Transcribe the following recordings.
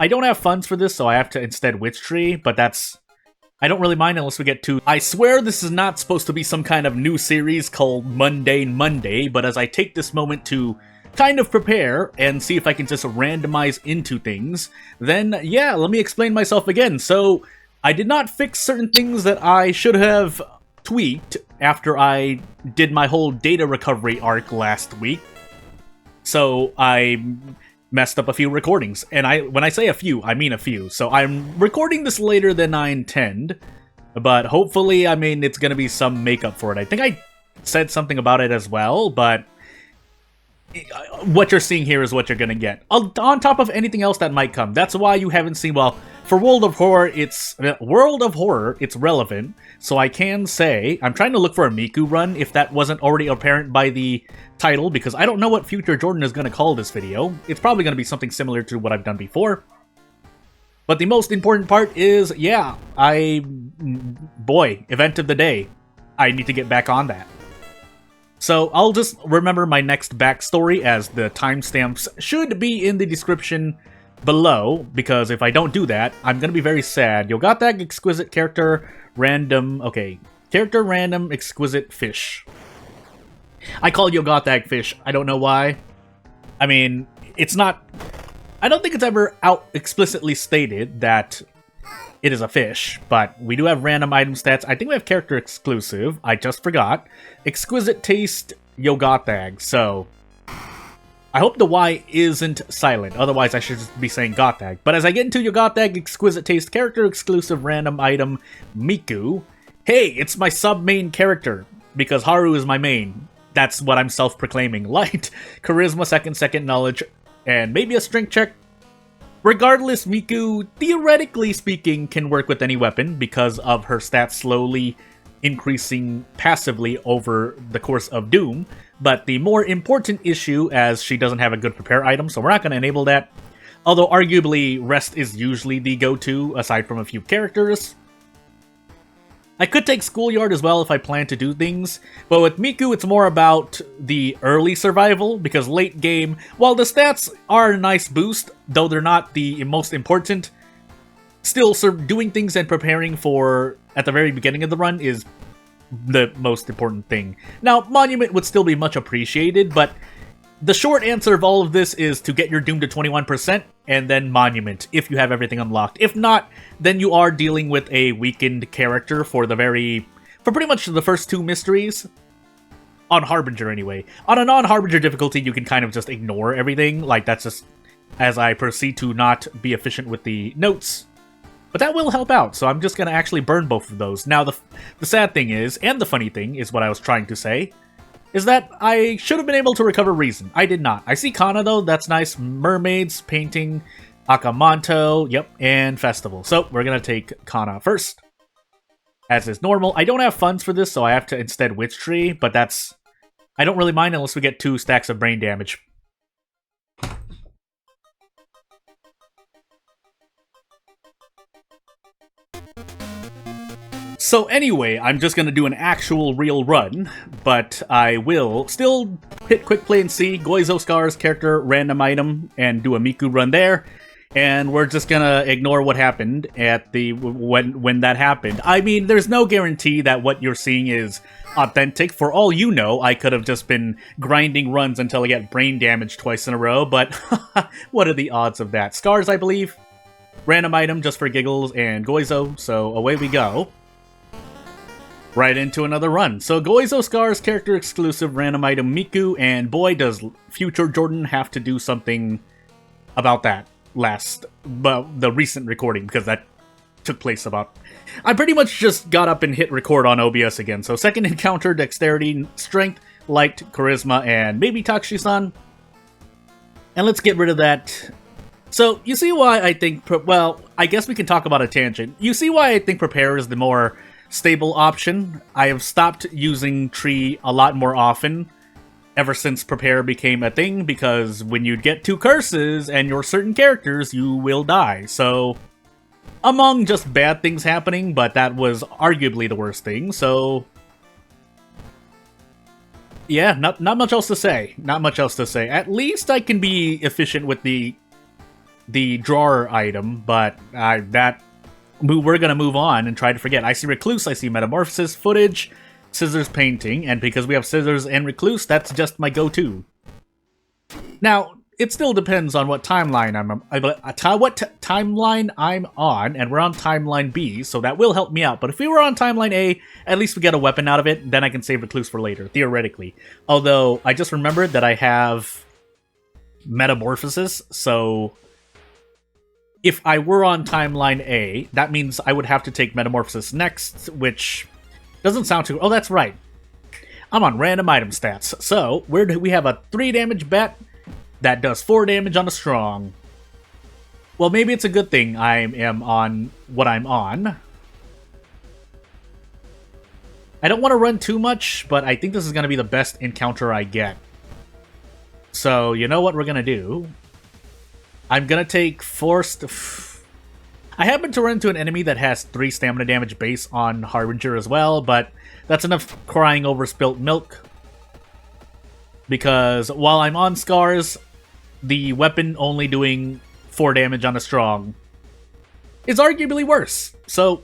I don't have funds for this, so I have to instead witch tree, but I don't really mind unless we get to... I swear this is not supposed to be some kind of new series called Mundane Monday, but as I take this moment to kind of prepare and see if I can just randomize into things, then yeah, let me explain myself again. So, I did not fix certain things that I should have tweaked after I did my whole data recovery arc last week. So, I messed up a few recordings. And when I say a few, I mean a few. So I'm recording this later than I intend, but hopefully, I mean, it's gonna be some makeup for it. I think I said something about it as well, but what you're seeing here is what you're gonna get. On top of anything else that might come. That's why you haven't seen, well, for World of Horror, it's relevant, so I can say, I'm trying to look for a Miku run, if that wasn't already apparent by the title, because I don't know what Future Jordan is going to call this video. It's probably going to be something similar to what I've done before. But the most important part is, yeah, boy, event of the day. I need to get back on that. So I'll just remember my next backstory, as the timestamps should be in the description below, because if I don't do that, I'm gonna be very sad. Yogatag exquisite character random, okay, character random exquisite fish. I call Yogatag fish, I don't know why. I mean, it's not, I don't think it's ever out explicitly stated that it is a fish, but we do have random item stats. I think we have character exclusive, I just forgot. Exquisite taste Yogatag, so I hope the Y isn't silent, otherwise I should just be saying Gotag. But as I get into Yogatag, exquisite taste, character exclusive random item, Miku. Hey, it's my sub-main character, because Haru is my main. That's what I'm self-proclaiming. Light, charisma, second knowledge, and maybe a strength check. Regardless, Miku, theoretically speaking, can work with any weapon because of her stats slowly increasing passively over the course of Doom. But the more important issue, as she doesn't have a good prepare item, so we're not going to enable that. Although arguably, rest is usually the go-to, aside from a few characters. I could take Schoolyard as well if I plan to do things, but with Miku it's more about the early survival, because late game, while the stats are a nice boost, though they're not the most important, still doing things and preparing for at the very beginning of the run is the most important thing. Now, Monument would still be much appreciated, but the short answer of all of this is to get your Doom to 21%, and then Monument, if you have everything unlocked. If not, then you are dealing with a weakened character for pretty much the first two mysteries. On Harbinger, anyway. On a non-Harbinger difficulty, you can kind of just ignore everything. Like, that's just as I proceed to not be efficient with the notes. But that will help out, so I'm just going to actually burn both of those. Now, the sad thing is, and the funny thing is what I was trying to say, is that I should have been able to recover Reason. I did not. I see Kana, though. That's nice. Mermaids, Painting, Akamanto, yep, and Festival. So, we're going to take Kana first. As is normal. I don't have funds for this, so I have to instead Witch Tree, but I don't really mind unless we get 2 stacks of brain damage. So anyway, I'm just gonna do an actual real run, but I will still hit quick play and see Goizo Scar's character random item and do a Miku run there, and we're just gonna ignore what happened at when that happened. I mean, there's no guarantee that what you're seeing is authentic. For all you know, I could have just been grinding runs until I get brain damage twice in a row, but what are the odds of that? Scars, I believe. Random item just for giggles and Goizo, so away we go. Right into another run. So Goizo Scar's character exclusive random item Miku, and boy does Future Jordan have to do something about that the recent recording, because that took place about... I pretty much just got up and hit record on OBS again. So second encounter, dexterity, strength, light, charisma, and maybe Takushi-san. And let's get rid of that. So you see why I think... Well, I guess we can talk about a tangent. You see why I think Prepare is the more stable option. I have stopped using Tree a lot more often ever since Prepare became a thing, because when you get 2 curses and you're certain characters, you will die. So, among just bad things happening, but that was arguably the worst thing, so... Yeah, not much else to say. Not much else to say. At least I can be efficient with the the drawer item, but we're gonna move on and try to forget. I see Recluse, I see Metamorphosis, Footage, Scissors, Painting, and because we have Scissors and Recluse, that's just my go-to. Now, it still depends on what timeline timeline I'm on, and we're on timeline B, so that will help me out. But if we were on timeline A, at least we get a weapon out of it, then I can save Recluse for later, theoretically. Although, I just remembered that I have Metamorphosis, so if I were on timeline A, that means I would have to take Metamorphosis next, which doesn't sound too... Oh, that's right. I'm on random item stats. So, we have a 3 damage bat that does 4 damage on a strong. Well, maybe it's a good thing I am on what I'm on. I don't want to run too much, but I think this is going to be the best encounter I get. So, you know what we're going to do? I'm going to take Forced... I happen to run into an enemy that has 3 stamina damage base on Harbinger as well, but that's enough crying over spilt milk. Because while I'm on Scars, the weapon only doing 4 damage on a strong is arguably worse. So,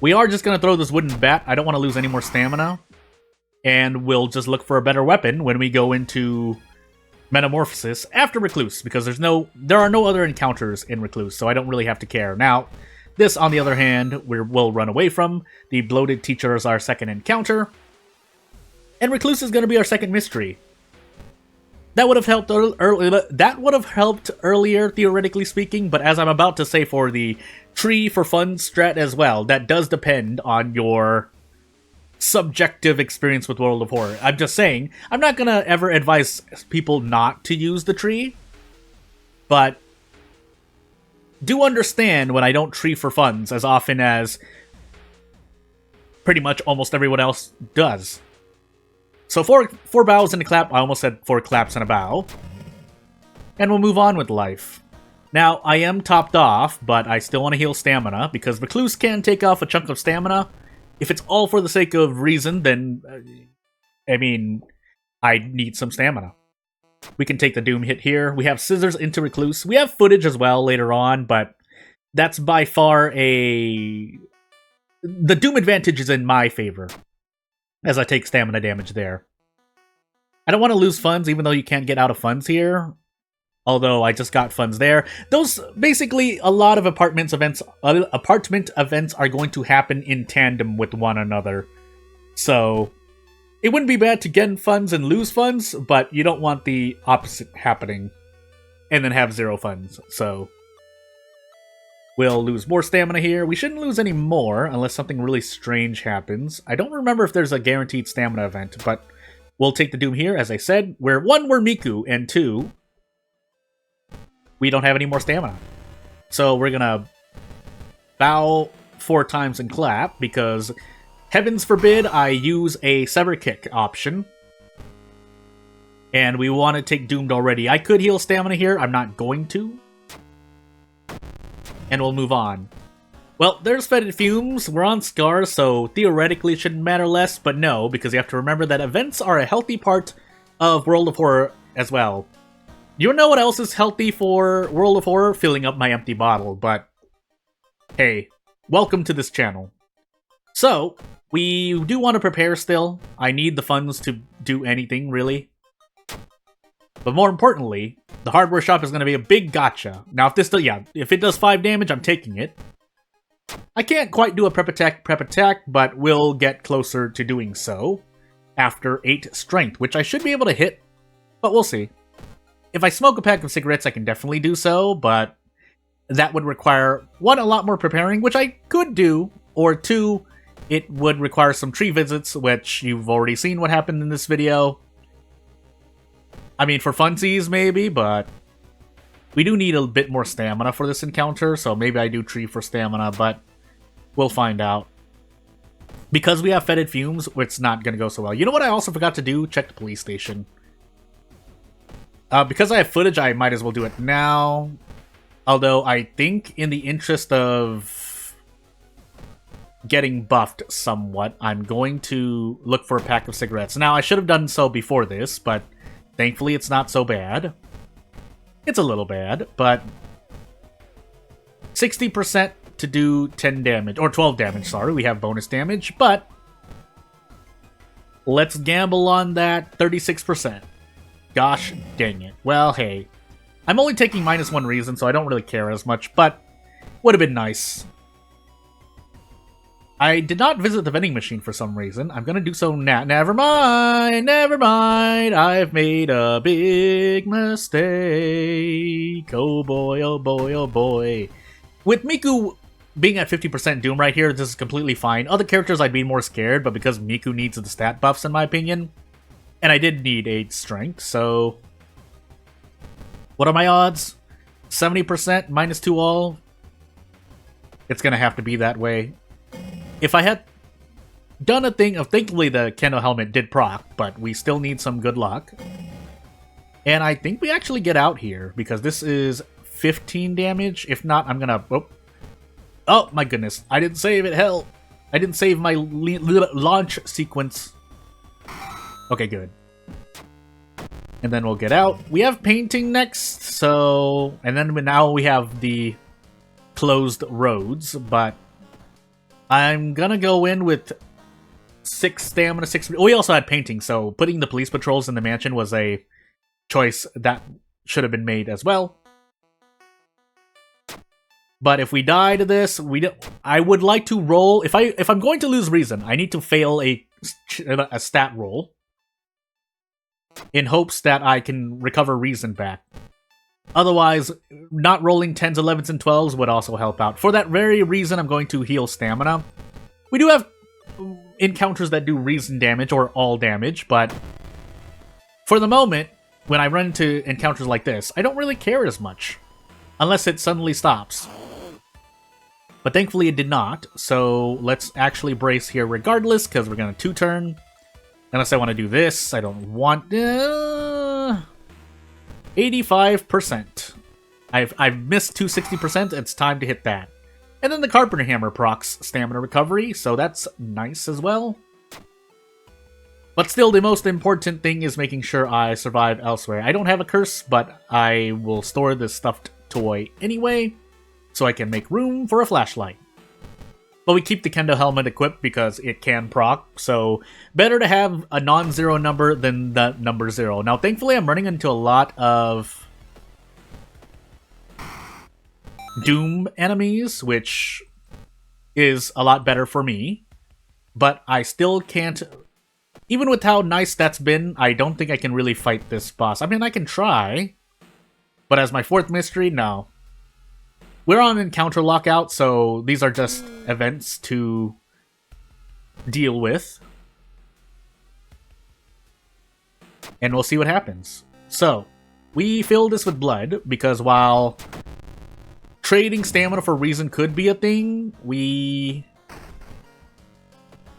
we are just going to throw this wooden bat. I don't want to lose any more stamina. And we'll just look for a better weapon when we go into Metamorphosis after Recluse, because there are no other encounters in Recluse, so I don't really have to care. Now, this, on the other hand, we'll run away from. The Bloated Teacher is our second encounter. And Recluse is going to be our second mystery. That would have helped earlier, theoretically speaking, but as I'm about to say for the Tree for Fun strat as well, that does depend on your subjective experience with World of Horror. I'm just saying, I'm not going to ever advise people not to use the tree, but do understand when I don't tree for funds as often as pretty much almost everyone else does. So four bows and a clap. I almost said 4 claps and a bow. And we'll move on with life. Now, I am topped off, but I still want to heal stamina, because Recluse can take off a chunk of stamina. If it's all for the sake of reason, then, I mean, I need some stamina. We can take the Doom hit here. We have Scissors into Recluse. We have Footage as well later on, but that's by far the Doom advantage is in my favor, as I take stamina damage there. I don't want to lose funds, even though you can't get out of funds here. Although I just got funds there. Those, basically, a lot of apartment events are going to happen in tandem with one another. So, it wouldn't be bad to get funds and lose funds, but you don't want the opposite happening and then have 0 funds. So, we'll lose more stamina here. We shouldn't lose any more unless something really strange happens. I don't remember if there's a guaranteed stamina event, but we'll take the Doom here, as I said. We're Miku, and 2, we don't have any more stamina. So we're gonna bow 4 times and clap, because heavens forbid I use a Sever Kick option. And we want to take Doomed already. I could heal stamina here, I'm not going to. And we'll move on. Well, there's Fetid Fumes, we're on Scars, so theoretically it shouldn't matter less, but no, because you have to remember that events are a healthy part of World of Horror as well. You know what else is healthy for World of Horror? Filling up my empty bottle, but hey, welcome to this channel. So, we do want to prepare still. I need the funds to do anything, really. But more importantly, the hardware shop is going to be a big gotcha. Now, if it does 5 damage, I'm taking it. I can't quite do a prep attack, but we'll get closer to doing so after 8 strength, which I should be able to hit, but we'll see. If I smoke a pack of cigarettes, I can definitely do so, but that would require, 1, a lot more preparing, which I could do, or 2, it would require some tree visits, which you've already seen what happened in this video. I mean, for funsies, maybe, but we do need a bit more stamina for this encounter, so maybe I do tree for stamina, but we'll find out. Because we have Fetid Fumes, it's not going to go so well. You know what I also forgot to do? Check the police station. Because I have Footage, I might as well do it now. Although, I think in the interest of getting buffed somewhat, I'm going to look for a pack of cigarettes. Now, I should have done so before this, but thankfully it's not so bad. It's a little bad, but 60% to do 10 damage, or 12 damage, sorry. We have bonus damage, but let's gamble on that 36%. Gosh dang it. Well, hey. I'm only taking -1 reason, so I don't really care as much, but would have been nice. I did not visit the vending machine for some reason. I'm gonna do so now. Never mind, never mind. I've made a big mistake. Oh boy, oh boy, oh boy. With Miku being at 50% Doom right here, this is completely fine. Other characters I'd be more scared, but because Miku needs the stat buffs in my opinion, and I did need 8 strength, so... What are my odds? 70%, -2 all? It's gonna have to be that way. If I had done a thing of... Thankfully, the Kendo helmet did proc, but we still need some good luck. And I think we actually get out here, because this is 15 damage. If not, I'm gonna... Oh, my goodness. I didn't save it. Hell. I didn't save my launch sequence. Okay, good. And then we'll get out. We have painting next, so... And then now we have the closed roads, but... I'm gonna go in with 6 stamina, 6... We also had painting, so putting the police patrols in the mansion was a choice that should have been made as well. But if we die to this, I would like to roll... If I'm going to lose reason, I need to fail a stat roll in hopes that I can recover reason back. Otherwise, not rolling 10s, 11s, and 12s would also help out. For that very reason, I'm going to heal stamina. We do have encounters that do reason damage, or all damage, but for the moment, when I run into encounters like this, I don't really care as much. Unless it suddenly stops. But thankfully it did not, so let's actually brace here regardless, because we're going to 2-turn. Unless I want to do this, I don't want... 85%. I've missed 260%, it's time to hit that. And then the Carpenter Hammer procs stamina recovery, so that's nice as well. But still, the most important thing is making sure I survive elsewhere. I don't have a curse, but I will store this stuffed toy anyway, so I can make room for a flashlight. But we keep the Kendo helmet equipped because it can proc, so better to have a non-zero number than the number 0. Now, thankfully, I'm running into a lot of Doom enemies, which is a lot better for me. But I still can't... Even with how nice that's been, I don't think I can really fight this boss. I mean, I can try, but as my 4th mystery, no. We're on encounter lockout, so these are just events to deal with. And we'll see what happens. So, we fill this with blood, because while trading stamina for reason could be a thing,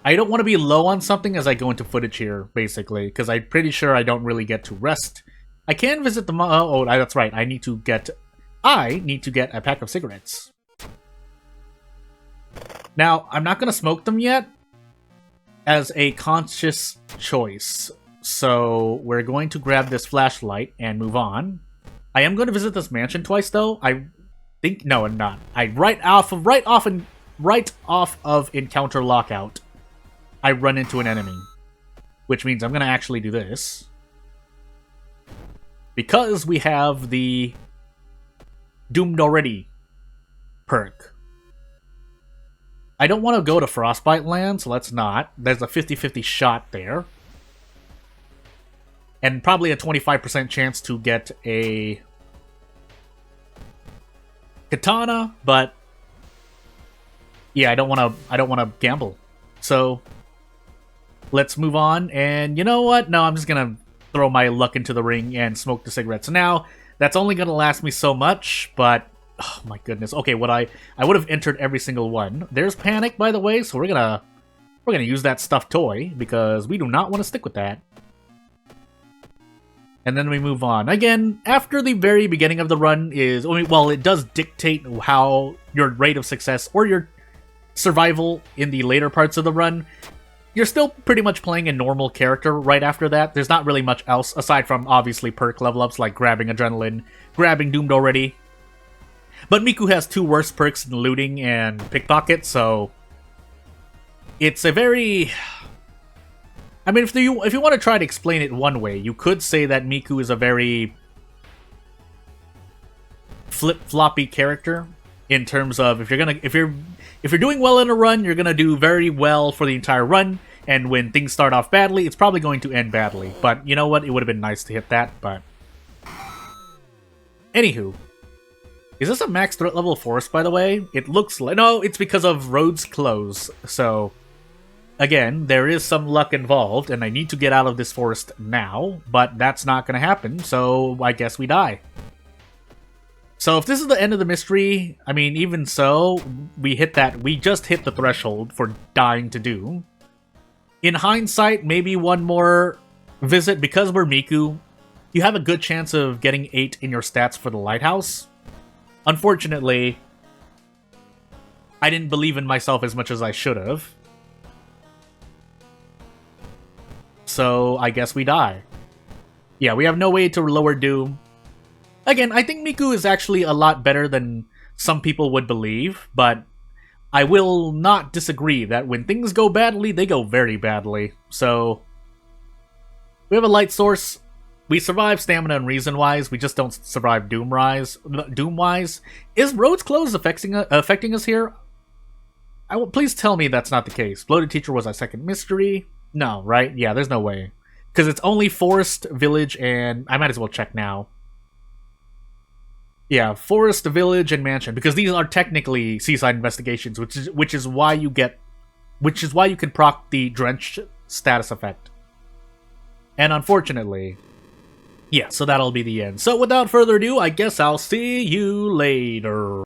I don't want to be low on something as I go into footage here, basically, because I'm pretty sure I don't really get to rest. I can visit the... Oh, that's right, I need to get a pack of cigarettes. Now, I'm not going to smoke them yet as a conscious choice. So, we're going to grab this flashlight and move on. I am going to visit this mansion twice, though. I think... No, I'm not. Right off of encounter lockout, I run into an enemy. Which means I'm going to actually do this. Because we have the Doomed Already perk. I don't want to go to Frostbite Land, so let's not. There's a 50-50 shot there. And probably a 25% chance to get a katana, but yeah, I don't want to gamble. So let's move on. And you know what? No, I'm just gonna throw my luck into the ring and smoke the cigarettes. Now, that's only gonna last me so much, but oh my goodness. Okay, I would have entered every single one. There's panic, by the way, so we're gonna use that stuffed toy because we do not want to stick with that. And then we move on. Again, after the very beginning of the run is... Well, it does dictate how your rate of success or your survival in the later parts of the run. you're still pretty much playing a normal character right after that. There's not really much else, aside from, obviously, perk level-ups like grabbing Adrenaline, grabbing Doomed Already. But Miku has 2 worse perks than Looting and Pickpocket, so... It's a very... I mean, if you want to try to explain it one way, you could say that Miku is a very... flip-floppy character, in terms of if you're doing well in a run, you're gonna do very well for the entire run, and when things start off badly, it's probably going to end badly. But you know what? It would have been nice to hit that, but... Anywho. Is this a max threat level forest, by the way? It looks like... No, it's because of roads close, so... Again, there is some luck involved, and I need to get out of this forest now, but that's not gonna happen, so I guess we die. So if this is the end of the mystery, I mean, even so, we just hit the threshold for dying to Doom. In hindsight, maybe one more visit, because we're Miku, you have a good chance of getting 8 in your stats for the lighthouse. Unfortunately, I didn't believe in myself as much as I should have. So I guess we die. Yeah, we have no way to lower Doom. Again, I think Miku is actually a lot better than some people would believe, but I will not disagree that when things go badly, they go very badly. So, we have a light source. We survive stamina and reason-wise, we just don't survive Doom-wise. Is roads closed affecting us here? Please tell me that's not the case. Bloated Teacher was our second mystery. No, right? Yeah, there's no way. Because it's only Forest, Village, and... I might as well check now. Yeah, Forest, Village, and Mansion. Because these are technically Seaside Investigations, which is why you can proc the Drenched status effect. And unfortunately... Yeah, so that'll be the end. So without further ado, I guess I'll see you later.